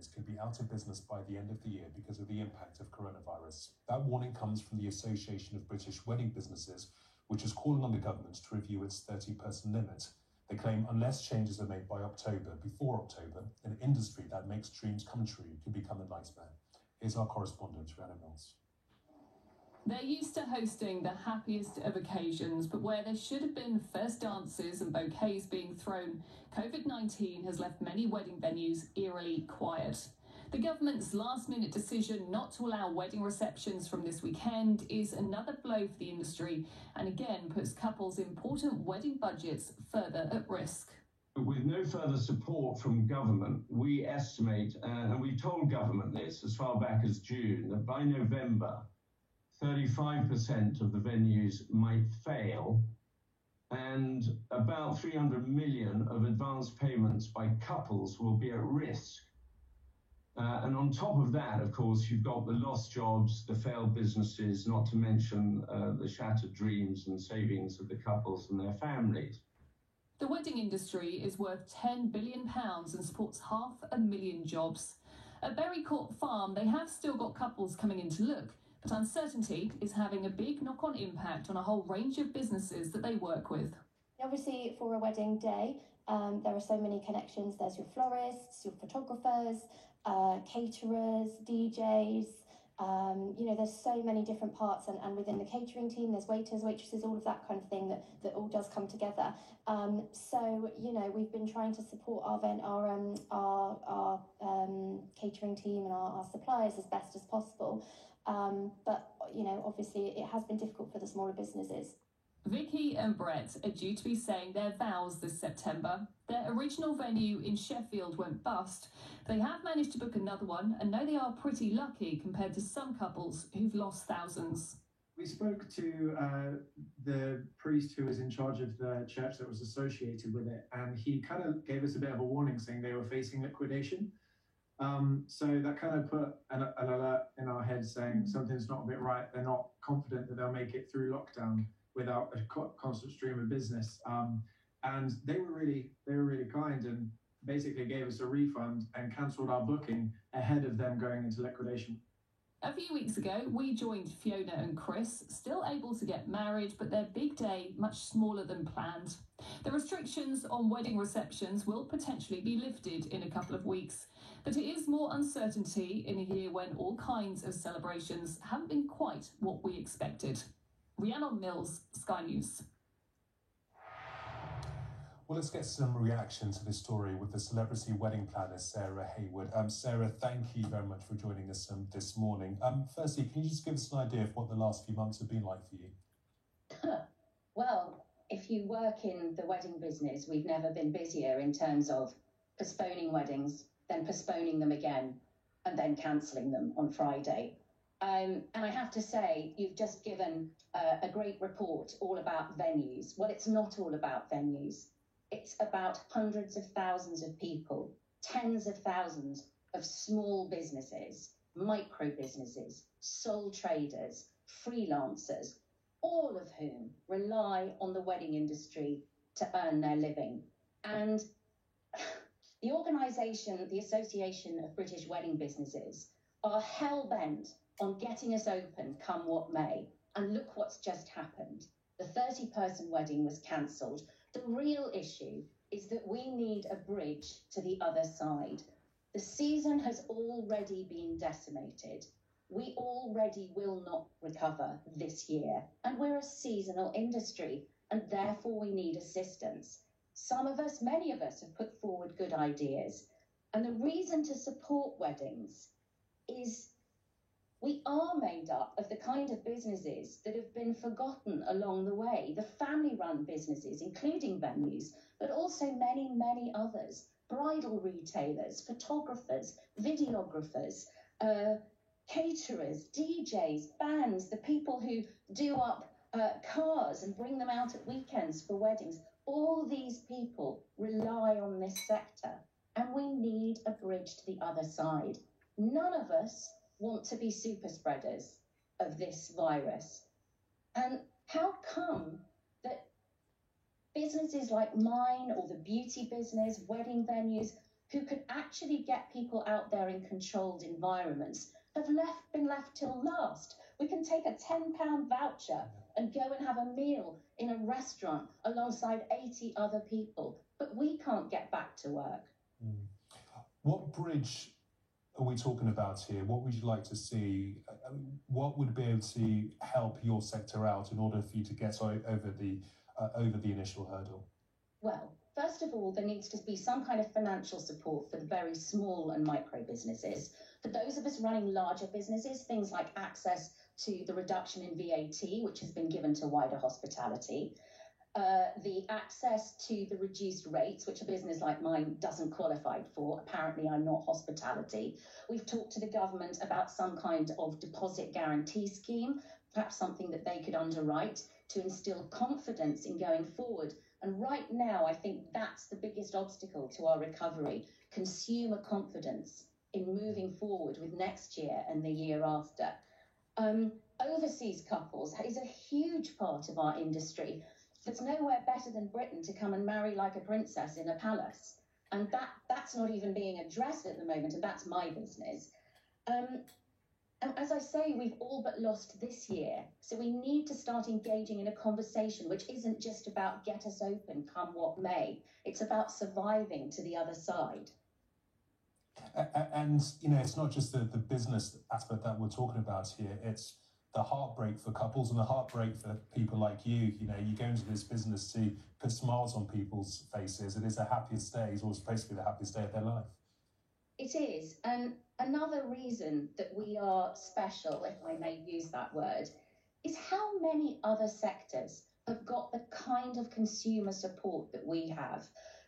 venues could be out of business by the end of the year because of the impact of coronavirus. That warning comes from the Association of British Wedding Businesses, which is calling on the government to review its 30-person limit. They claim unless changes are made before October, an industry that makes dreams come true could become a nightmare. Here's our correspondent, Rhiannon Mills. They're used to hosting the happiest of occasions, but where there should have been first dances and bouquets being thrown, COVID-19 has left many wedding venues eerily quiet. The government's last-minute decision not to allow wedding receptions from this weekend is another blow for the industry and again puts couples' important wedding budgets further at risk. With no further support from government, we estimate, and we told government this as far back as June, that by November, 35% of the venues might fail, and about 300 million of advance payments by couples will be at risk. And on top of that, of course, you've got the lost jobs, the failed businesses, not to mention the shattered dreams and savings of the couples and their families. The wedding industry is worth £10 billion and supports 500,000 jobs. At Berrycourt Farm, they have still got couples coming in to look, but uncertainty is having a big knock-on impact on a whole range of businesses that they work with. Obviously, for a wedding day, there are so many connections. There's your florists, your photographers, caterers, DJs. There's so many different parts, and within the catering team, there's waiters, waitresses, all of that kind of thing that all does come together. We've been trying to support our catering team and our suppliers as best as possible. But obviously, it has been difficult for the smaller businesses. Vicky and Brett are due to be saying their vows this September. Their original venue in Sheffield went bust. They have managed to book another one and know they are pretty lucky compared to some couples who've lost thousands. We spoke to the priest who was in charge of the church that was associated with it, and he kind of gave us a bit of a warning saying they were facing liquidation. So that kind of put an alert in our heads saying something's not a bit right. They're not confident that they'll make it through lockdown without a constant stream of business. And they were really kind and basically gave us a refund and cancelled our booking ahead of them going into liquidation. A few weeks ago, we joined Fiona and Chris, still able to get married, but their big day much smaller than planned. The restrictions on wedding receptions will potentially be lifted in a couple of weeks, but it is more uncertainty in a year when all kinds of celebrations haven't been quite what we expected. Rhiannon Mills, Sky News. Well, let's get some reaction to this story with the celebrity wedding planner, Sarah Hayward. Sarah, thank you very much for joining us this morning. Firstly, can you just give us an idea of what the last few months have been like for you? Well, if you work in the wedding business, we've never been busier in terms of postponing weddings, then postponing them again, and then cancelling them on Friday. And I have to say, you've just given a great report all about venues. Well, it's not all about venues. It's about hundreds of thousands of people, tens of thousands of small businesses, micro businesses, sole traders, freelancers, all of whom rely on the wedding industry to earn their living. And the organisation, the Association of British Wedding Businesses, are hell-bent on getting us open come what may. And look what's just happened. The 30-person wedding was cancelled. The real issue is that we need a bridge to the other side. The season has already been decimated. We already will not recover this year. And we're a seasonal industry, and therefore we need assistance. Some of us, many of us, have put forward good ideas. And the reason to support weddings is we are made up of the kind of businesses that have been forgotten along the way, the family-run businesses, including venues, but also many, many others, bridal retailers, photographers, videographers, caterers, DJs, bands, the people who do up cars and bring them out at weekends for weddings. All these people rely on this sector, and we need a bridge to the other side. None of us want to be super spreaders of this virus. And how come that businesses like mine or the beauty business, wedding venues, who could actually get people out there in controlled environments have been left till last. We can take a £10 voucher and go and have a meal in a restaurant alongside 80 other people, but we can't get back to work. What bridge are we talking about here? What would you like to see? What would be able to help your sector out in order for you to get over the initial hurdle? Well, first of all, there needs to be some kind of financial support for the very small and micro businesses. For those of us running larger businesses, things like access to the reduction in VAT, which has been given to wider hospitality, the access to the reduced rates, which a business like mine doesn't qualify for. Apparently, I'm not hospitality. We've talked to the government about some kind of deposit guarantee scheme, perhaps something that they could underwrite to instill confidence in going forward. And right now, I think that's the biggest obstacle to our recovery, consumer confidence in moving forward with next year and the year after. Overseas couples is a huge part of our industry. There's nowhere better than Britain to come and marry like a princess in a palace. And that's not even being addressed at the moment, and that's my business. And as I say, we've all but lost this year. So we need to start engaging in a conversation which isn't just about get us open, come what may. It's about surviving to the other side. And, you know, it's not just the business aspect that we're talking about here. It's the heartbreak for couples and the heartbreak for people like you. You know, you go into this business to put smiles on people's faces. It is the happiest days, or supposed to be the happiest day of their life. It is. And another reason that we are special, if I may use that word, is how many other sectors have got the kind of consumer support that we have.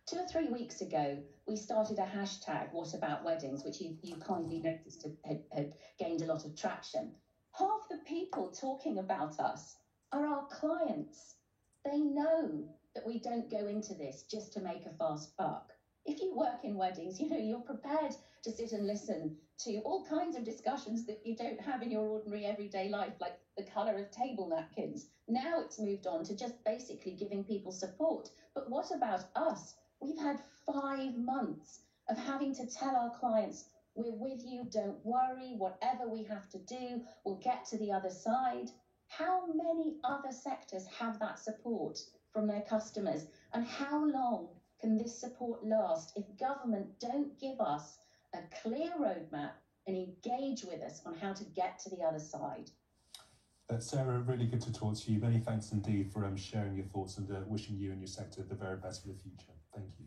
2 or 3 weeks ago, we started a hashtag, What About Weddings, which you kindly noticed had gained a lot of traction. Half the people talking about us are our clients. They know that we don't go into this just to make a fast buck. If you work in weddings, you know, you're prepared to sit and listen to all kinds of discussions that you don't have in your ordinary everyday life, like the colour of table napkins. Now it's moved on to just basically giving people support. But what about us? We've had 5 months of having to tell our clients, we're with you, don't worry, whatever we have to do, we'll get to the other side. How many other sectors have that support from their customers? And how long can this support last if government don't give us a clear roadmap and engage with us on how to get to the other side? Sarah, really good to talk to you. Many thanks indeed for sharing your thoughts and wishing you and your sector the very best for the future. Thank you.